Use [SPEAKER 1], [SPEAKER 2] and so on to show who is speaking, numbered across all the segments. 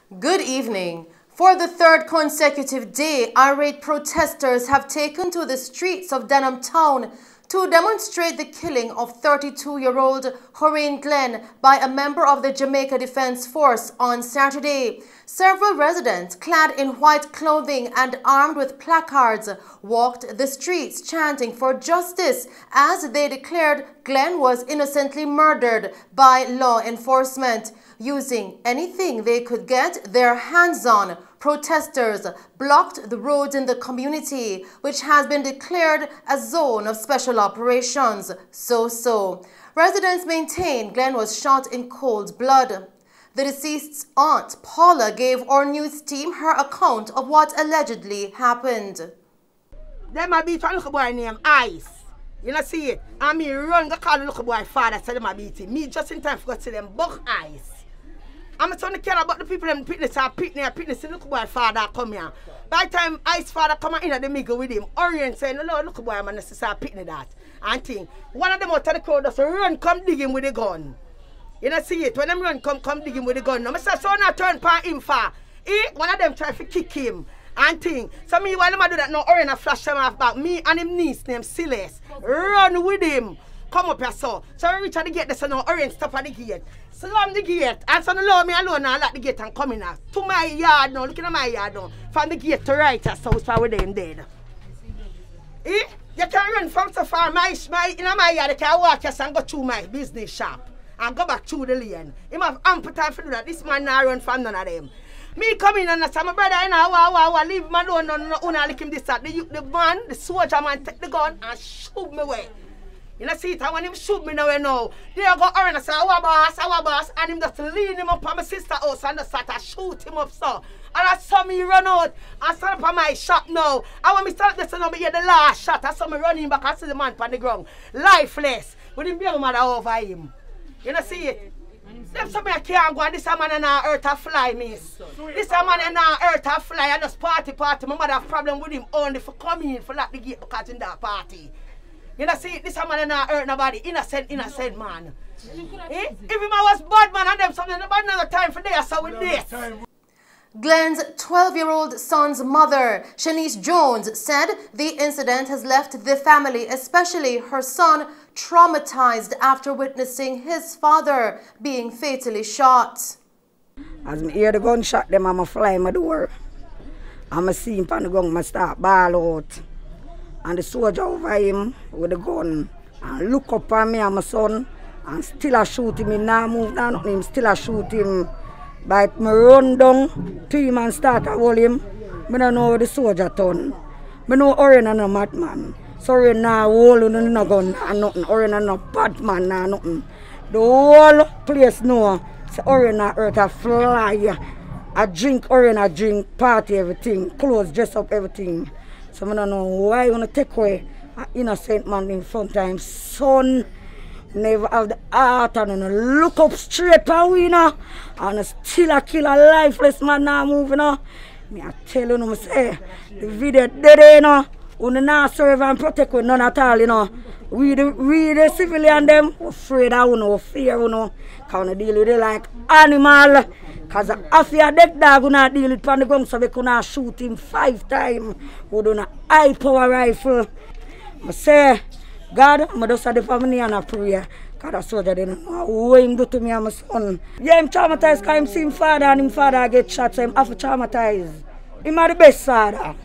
[SPEAKER 1] Good evening. For the third consecutive day, irate protesters have taken to the streets of Denham Town to demonstrate the killing of 32-year-old Horain Glenn by a member of the Jamaica Defense Force on Saturday. Several residents, clad in white clothing and armed with placards, walked the streets chanting for justice as they declared Glenn was innocently murdered by law enforcement. Using anything they could get their hands on, protesters blocked the roads in the community, which has been declared a zone of special operations. Residents maintain Glenn was shot in cold blood. The deceased's aunt, Paula, gave our news team her account of what allegedly happened.
[SPEAKER 2] Them a beat one little boy named Ice. You know see it? And me run go call the little boy father, say them a beat him. Me just in time for go see them buck Ice. I'm trying to care about the people them picnic and picnic see little boy father come here. By the time Ice father come in at the middle with him, Orient saying, no, little boy man necessary picnic that. And thing. One of them out of the crowd just run come dig him with the gun. You know see it? When them run come dig him with the gun. No, I say so not turn pan him for. One of them try to kick him. And thing. So me while them do that now Orient a flash him off back. Me and him niece named Silas run with him. Come up here so. So we reach at the gate so now Orient stop at the gate. Slam the gate, and so allow me alone and lock the gate and come in now. To my yard now, looking at my yard now. From the gate to right, so it's where them dead. You can run from so far, in my yard, you can walk and go through my business shop and go back through the lane. You have ample time to do that. This man now run from none of them. Me come in and I say, my brother, you know, leave him alone, no, lick him this, that. The man, the soldier man, take the gun and shoot me away. You know, see it, I want him shoot me now. There go Aaron and say, our boss, and him just lean him up on my sister's house and just start to shoot him up so. And I saw me run out and stand up on my shop now. I want me start this and I hear the last shot. I saw me running back and see the man on the ground, lifeless, with him young mother over him. You know, see it? Them say I can't go and this man in our earth a fly, miss. This man in our earth a fly and just party. My mother have problem with him only for coming in for lock the gate because in that party. You know, see, this man not hurt nobody. Innocent man. If him was bad man and them something, nobody another time for this, so with this.
[SPEAKER 1] Glenn's 12-year-old son's mother, Shanice Jones, said the incident has left the family, especially her son, traumatized after witnessing his father being fatally shot.
[SPEAKER 3] As I hear the gunshot, them I'm fly my door. I'm see him on the ground, I start ball out. And the soldier over him with the gun and look up on me and my son and still a shoot him. He now move down on him, still a shoot him. But me run down to him and start to hold him. I don't know what the soldier done. I know Orient and no madman. So Orient now hold him no gun and nothing. Orient and no bad man and nothing. The whole place know. So Orient and earth a fly. I drink, Orient a drink, party everything, clothes, dress up everything. So I don't know why you want to take away an innocent man in front of him. Son, never have the heart and look up straight for we now. And still a kill a lifeless man now moving now. Me I tell you, I say, the video dead you know. We not serve and protect with none at all, you know. We the civilian them, we afraid of you know, we fear you know. Because we deal with it like animal. Because after a dead dog, we not deal with it on the ground, so we could not shoot him 5 times. We do a high power rifle. I say, God, I just had the family and I pray. Because the soldier didn't know what him do to me and my son. Yeah, I'm traumatized because him see him father and him father get shot, so I'm half traumatized. He's the best father.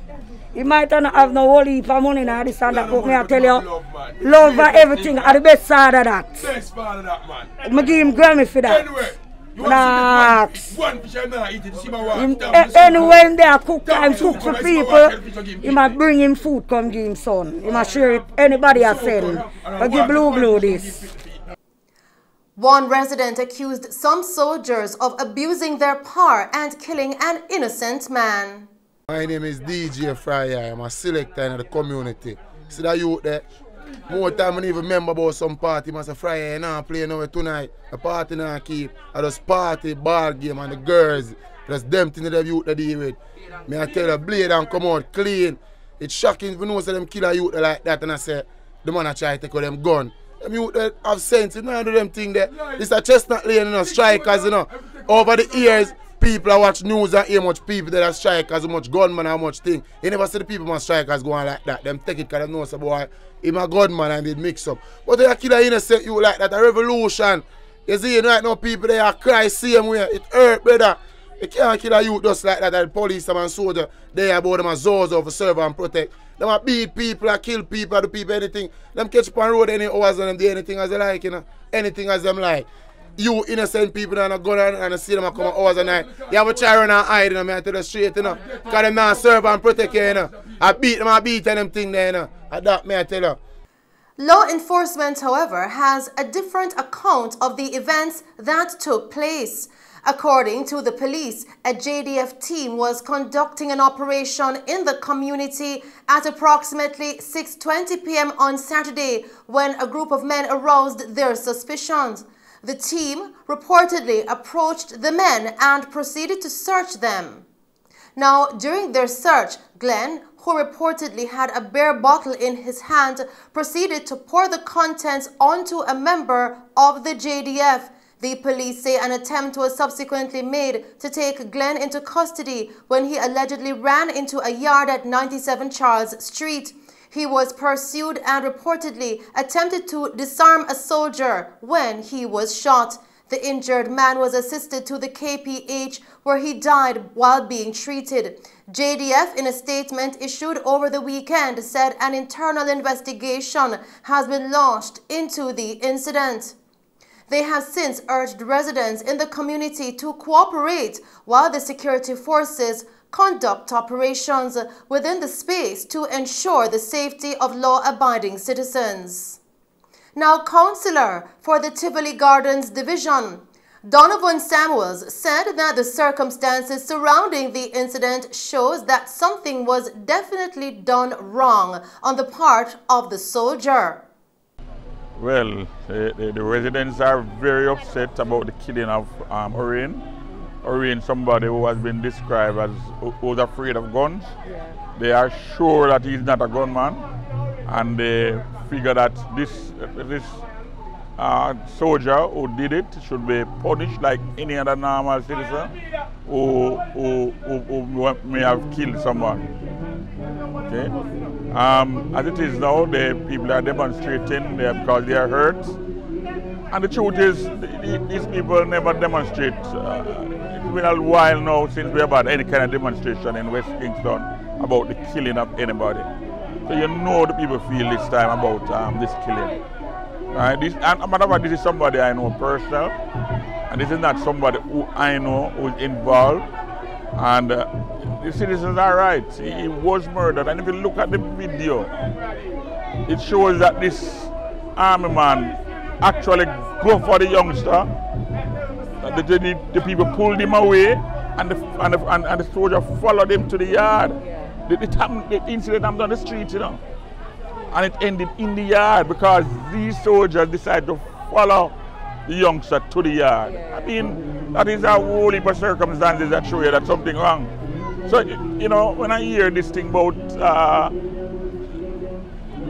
[SPEAKER 3] He might not have no whole heap of money now, this and that, but me I tell you, love for everything, are the best father of that.
[SPEAKER 4] Best father of that, man.
[SPEAKER 3] I give him Grammy for that.
[SPEAKER 4] Anyway, you want to see one fish and not eat it, see my wife.
[SPEAKER 3] Anyway, they cook time, cook for people, he might bring him food, come give him son. He might share it, anybody has send. But give blue this.
[SPEAKER 1] One resident accused some soldiers of abusing their power and killing an innocent man.
[SPEAKER 4] My name is DJ Fryer. I'm a selector in the community. See that youth there? More time I even remember about some party. I say Fryer, you know, play now tonight. The party now keep. I just party, ball game and the girls. That's them things that the youth they deal with. Me I tell you, blade and come out clean. It's shocking if you know say them kill a youth like that and I say the man I try to take out them gun. Them youth that have sense, you know, do them thing there. This a chestnut lane, you know, strikers, you know. Over the years, People watch news and hear much people that are strikers, how much gunman and how much thing. You never see the people man strikers going like that. Them take it because they know say boy, him a gunman and they mix up. But they kill an innocent you like that, a revolution. You see right now people they are cry same way. It hurt brother. You can't kill a youth just like that. The police and soldier, they about them as Zozo for serve and protect. Them a beat people and kill people, do people anything. Them catch up on road any hours and them do anything as they like, you know. Anything as them like. You innocent people and a gun and see them come hours and night. You have a try run and hide them to the street, you know. Because them not serve and protect you, you know. I beat and them thing there, you know. That me I tell you.
[SPEAKER 1] Law enforcement, however, has a different account of the events that took place. According to the police, a JDF team was conducting an operation in the community at approximately 6:20 p.m. on Saturday when a group of men aroused their suspicions. The team reportedly approached the men and proceeded to search them. Now, during their search, Glenn, who reportedly had a beer bottle in his hand, proceeded to pour the contents onto a member of the JDF. The police say an attempt was subsequently made to take Glenn into custody when he allegedly ran into a yard at 97 Charles Street. He was pursued and reportedly attempted to disarm a soldier when he was shot. The injured man was assisted to the KPH where he died while being treated. JDF, in a statement issued over the weekend, said an internal investigation has been launched into the incident. They have since urged residents in the community to cooperate while the security forces conduct operations within the space to ensure the safety of law-abiding citizens. Now, Councillor for the Tivoli Gardens Division, Donovan Samuels, said that the circumstances surrounding the incident shows that something was definitely done wrong on the part of the soldier.
[SPEAKER 5] Well, the residents are very upset about the killing of Orien. Orien, somebody who has been described as who was afraid of guns. Yeah. They are sure that he's not a gunman, and they figure that this soldier who did it should be punished like any other normal citizen who may have killed someone. Okay. As it is now, the people are demonstrating because they are hurt. And the truth is, these people never demonstrate. It's been a while now since we have had any kind of demonstration in West Kingston about the killing of anybody. So you know the people feel this time about this killing. Right? And a matter of fact, this is somebody I know personal, and this is not somebody who I know who's involved. And the citizens are right. He was murdered, and if you look at the video, it shows that this army man actually go for the youngster. The people pulled him away, and the soldier followed him to the yard. The incident happened on the street, you know, and it ended in the yard because these soldiers decided to follow the youngster to the yard. I mean, that is a whole heap of circumstances that show you that something wrong. So, you know, when I hear this thing about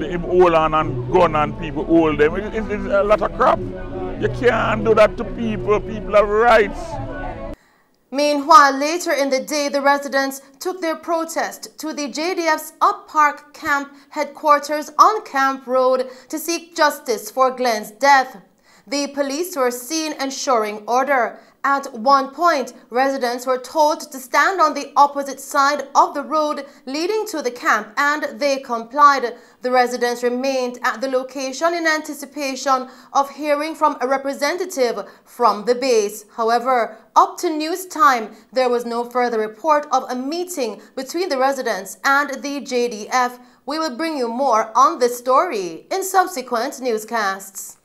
[SPEAKER 5] him hold on and gun and people hold them, it's a lot of crap. You can't do that to people. People have rights.
[SPEAKER 1] Meanwhile, later in the day, the residents took their protest to the JDF's Up Park Camp headquarters on Camp Road to seek justice for Glenn's death. The police were seen ensuring order. At one point, residents were told to stand on the opposite side of the road leading to the camp, and they complied. The residents remained at the location in anticipation of hearing from a representative from the base. However, up to news time, there was no further report of a meeting between the residents and the JDF. We will bring you more on this story in subsequent newscasts.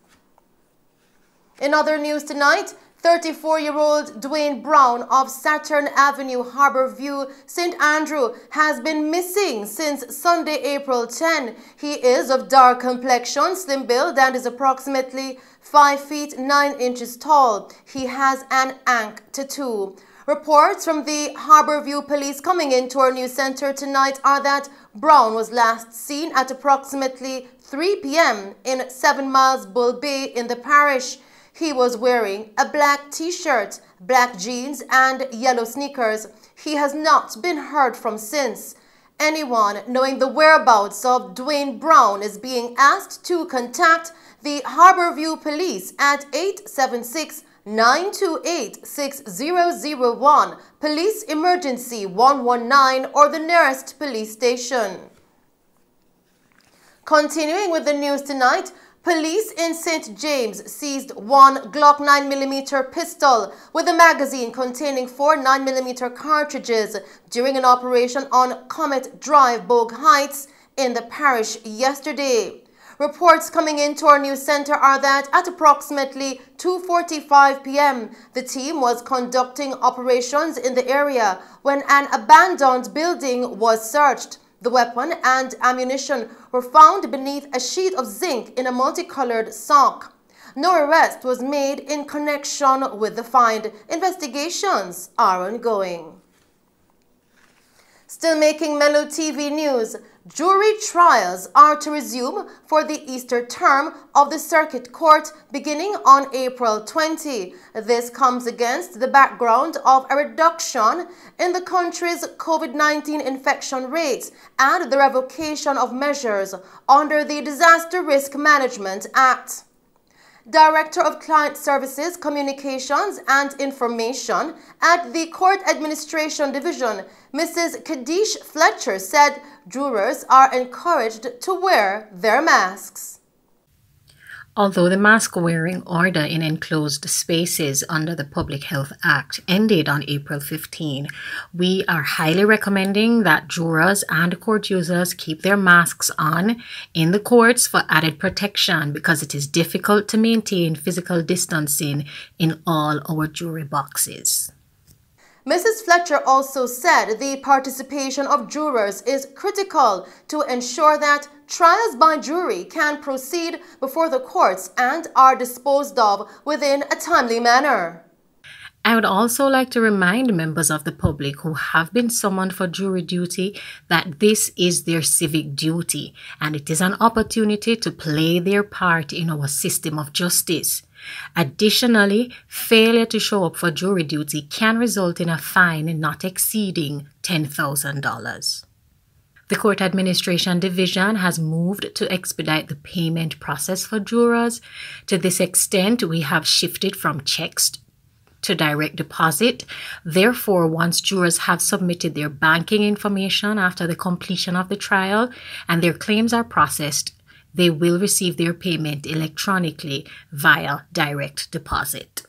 [SPEAKER 1] In other news tonight, 34-year-old Dwayne Brown of Saturn Avenue, Harbourview, St. Andrew has been missing since Sunday, April 10. He is of dark complexion, slim build, and is approximately 5 feet 9 inches tall. He has an ankh tattoo. Reports from the Harbourview police coming into our news center tonight are that Brown was last seen at approximately 3 p.m. in 7 Miles Bull Bay in the parish. He was wearing a black t-shirt, black jeans, and yellow sneakers. He has not been heard from since. Anyone knowing the whereabouts of Dwayne Brown is being asked to contact the Harborview Police at 876-928-6001, Police Emergency 119, or the nearest police station. Continuing with the news tonight, police in St. James seized one Glock 9mm pistol with a magazine containing 4 9mm cartridges during an operation on Comet Drive, Bogue Heights, in the parish yesterday. Reports coming into our news center are that at approximately 2:45 p.m., the team was conducting operations in the area when an abandoned building was searched. The weapon and ammunition were found beneath a sheet of zinc in a multicolored sock. No arrest was made in connection with the find. Investigations are ongoing. Still making Mello TV news, jury trials are to resume for the Easter term of the Circuit Court beginning on April 20. This comes against the background of a reduction in the country's COVID-19 infection rates and the revocation of measures under the Disaster Risk Management Act. Director of Client Services, Communications and Information at the Court Administration Division, Mrs. Kadish Fletcher, said jurors are encouraged to wear their masks.
[SPEAKER 6] Although the mask-wearing order in enclosed spaces under the Public Health Act ended on April 15, we are highly recommending that jurors and court users keep their masks on in the courts for added protection because it is difficult to maintain physical distancing in all our jury boxes.
[SPEAKER 1] Mrs. Fletcher also said the participation of jurors is critical to ensure that trials by jury can proceed before the courts and are disposed of within a timely manner.
[SPEAKER 6] I would also like to remind members of the public who have been summoned for jury duty that this is their civic duty and it is an opportunity to play their part in our system of justice. Additionally, failure to show up for jury duty can result in a fine not exceeding $10,000. The Court Administration Division has moved to expedite the payment process for jurors. To this extent, we have shifted from checks to direct deposit. Therefore, once jurors have submitted their banking information after the completion of the trial and their claims are processed, they will receive their payment electronically via direct deposit.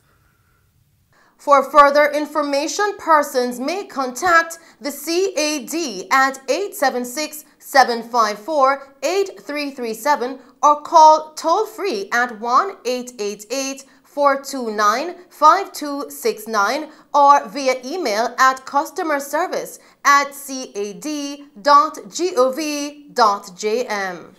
[SPEAKER 1] For further information, persons may contact the CAD at 876-754-8337 or call toll-free at 1-888-429-5269 or via email at customerservice@cad.gov.jm.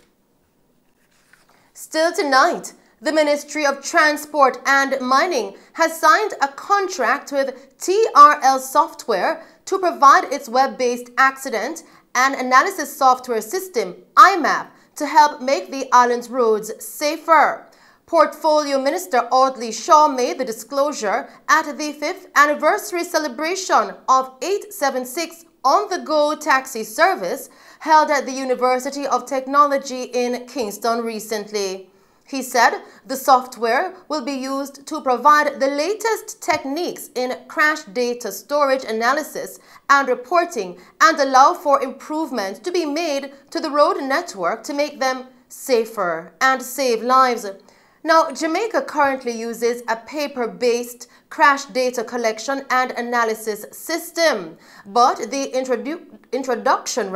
[SPEAKER 1] Still tonight, the Ministry of Transport and Mining has signed a contract with TRL Software to provide its web-based accident and analysis software system, IMAP, to help make the island's roads safer. Portfolio Minister Audley Shaw made the disclosure at the 5th anniversary celebration of 876 on-the-go taxi service held at the University of Technology in Kingston recently. He said the software will be used to provide the latest techniques in crash data storage analysis and reporting and allow for improvements to be made to the road network to make them safer and save lives. Now, Jamaica currently uses a paper-based crash data collection and analysis system, but the introduction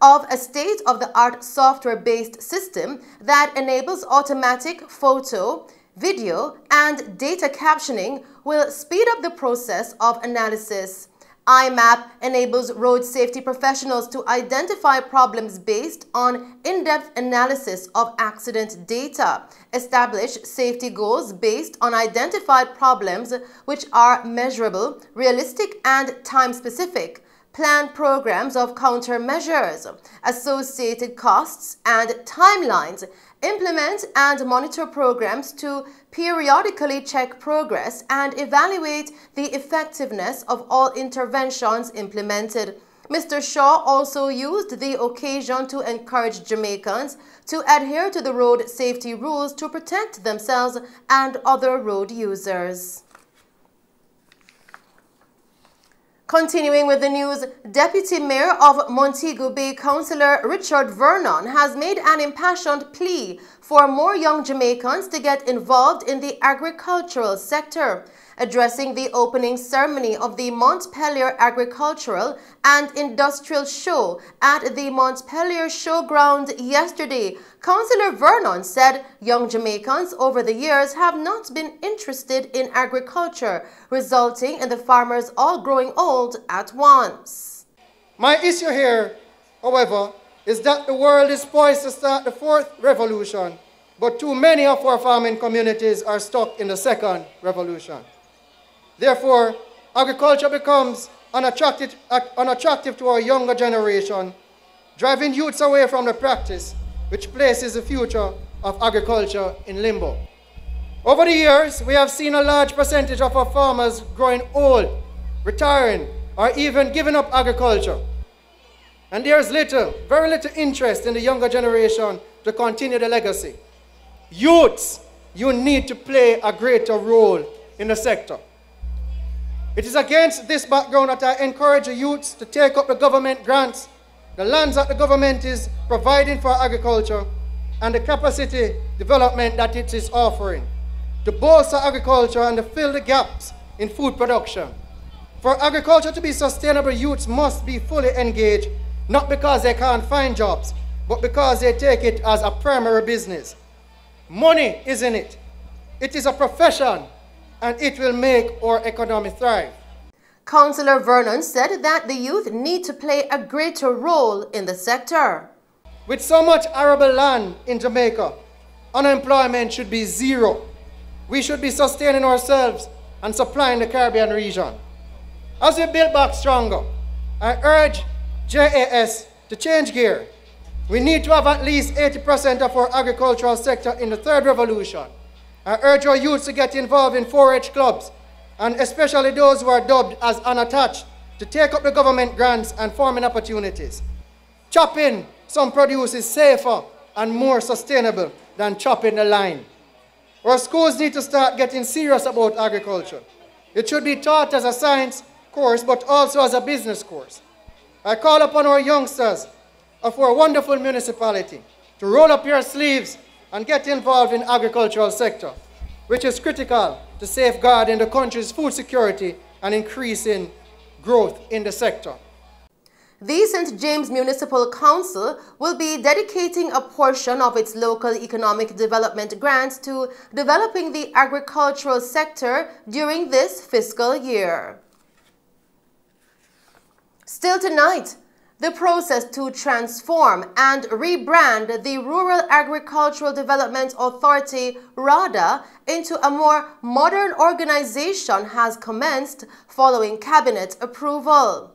[SPEAKER 1] of a state-of-the-art software-based system that enables automatic photo, video, and data captioning will speed up the process of analysis. IMAP enables road safety professionals to identify problems based on in-depth analysis of accident data, establish safety goals based on identified problems which are measurable, realistic, and time-specific, plan programs of countermeasures, associated costs and timelines, implement and monitor programs to periodically check progress and evaluate the effectiveness of all interventions implemented. Mr. Shaw also used the occasion to encourage Jamaicans to adhere to the road safety rules to protect themselves and other road users. Continuing with the news, Deputy Mayor of Montego Bay, Councillor Richard Vernon, has made an impassioned plea for more young Jamaicans to get involved in the agricultural sector. Addressing the opening ceremony of the Montpelier Agricultural and Industrial Show at the Montpelier Showground yesterday, Councillor Vernon said young Jamaicans over the years have not been interested in agriculture, resulting in the farmers all growing old at once.
[SPEAKER 7] My issue here, however, is that the world is poised to start the fourth revolution, but too many of our farming communities are stuck in the second revolution. Therefore, agriculture becomes unattractive to our younger generation, driving youths away from the practice, which places the future of agriculture in limbo. Over the years, we have seen a large percentage of our farmers growing old, retiring, or even giving up agriculture. And there is very little interest in the younger generation to continue the legacy. Youths, you need to play a greater role in the sector. It is against this background that I encourage the youths to take up the government grants, the lands that the government is providing for agriculture, and the capacity development that it is offering, to bolster agriculture and to fill the gaps in food production. For agriculture to be sustainable, youths must be fully engaged, not because they can't find jobs, but because they take it as a primary business. Money is in it. It is a profession, and it will make our economy thrive.
[SPEAKER 1] Councillor Vernon said that the youth need to play a greater role in the sector.
[SPEAKER 7] With so much arable land in Jamaica, unemployment should be zero. We should be sustaining ourselves and supplying the Caribbean region. As we build back stronger, I urge JAS to change gear. We need to have at least 80% of our agricultural sector in the third revolution. I urge our youth to get involved in 4-H clubs, and especially those who are dubbed as unattached, to take up the government grants and farming opportunities. Chopping some produce is safer and more sustainable than chopping the line. Our schools need to start getting serious about agriculture. It should be taught as a science course, but also as a business course. I call upon our youngsters of our wonderful municipality to roll up your sleeves and get involved in the agricultural sector, which is critical to safeguarding the country's food security and increasing growth in the sector.
[SPEAKER 1] The St. James Municipal Council will be dedicating a portion of its local economic development grants to developing the agricultural sector during this fiscal year. Still tonight, the process to transform and rebrand the Rural Agricultural Development Authority, RADA, into a more modern organization has commenced following cabinet approval.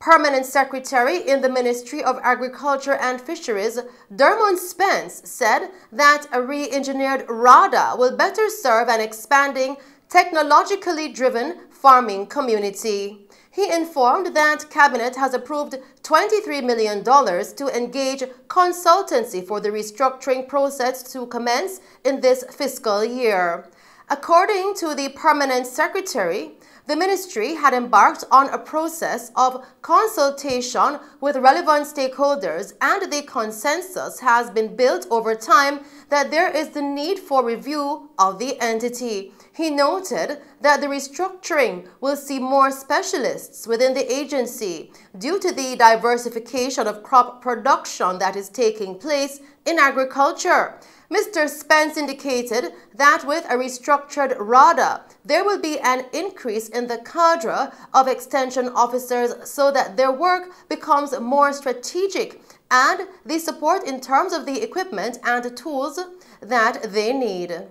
[SPEAKER 1] Permanent Secretary in the Ministry of Agriculture and Fisheries, Dermot Spence, said that a re-engineered RADA will better serve an expanding, technologically driven farming community. He informed that Cabinet has approved $23 million to engage consultancy for the restructuring process to commence in this fiscal year. According to the Permanent Secretary, the ministry had embarked on a process of consultation with relevant stakeholders, and the consensus has been built over time that there is the need for review of the entity. He noted that the restructuring will see more specialists within the agency due to the diversification of crop production that is taking place in agriculture. Mr. Spence indicated that with a restructured RADA, there will be an increase in the cadre of extension officers so that their work becomes more strategic and the support in terms of the equipment and tools that they need.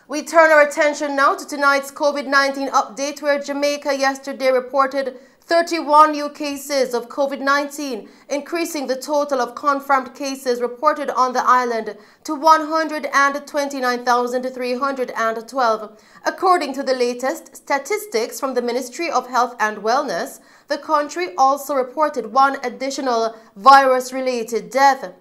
[SPEAKER 1] We turn our attention now to tonight's COVID-19 update, where Jamaica yesterday reported 31 new cases of COVID-19, increasing the total of confirmed cases reported on the island to 129,312. According to the latest statistics from the Ministry of Health and Wellness, the country also reported one additional virus-related death.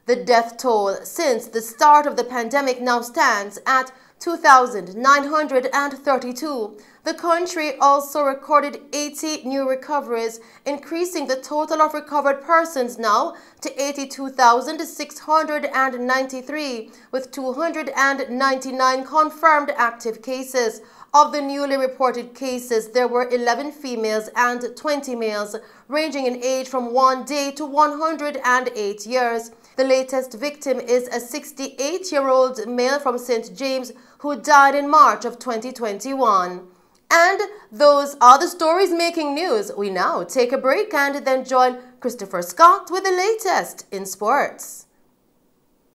[SPEAKER 1] The death toll since the start of the pandemic now stands at 2,932. The country also recorded 80 new recoveries, increasing the total of recovered persons now to 82,693, with 299 confirmed active cases. Of the newly reported cases, there were 11 females and 20 males, ranging in age from 1 day to 108 years. The latest victim is a 68-year-old male from St. James who died in March of 2021. And those are the stories making news. We now take a break and then join Christopher Scott with the latest in sports.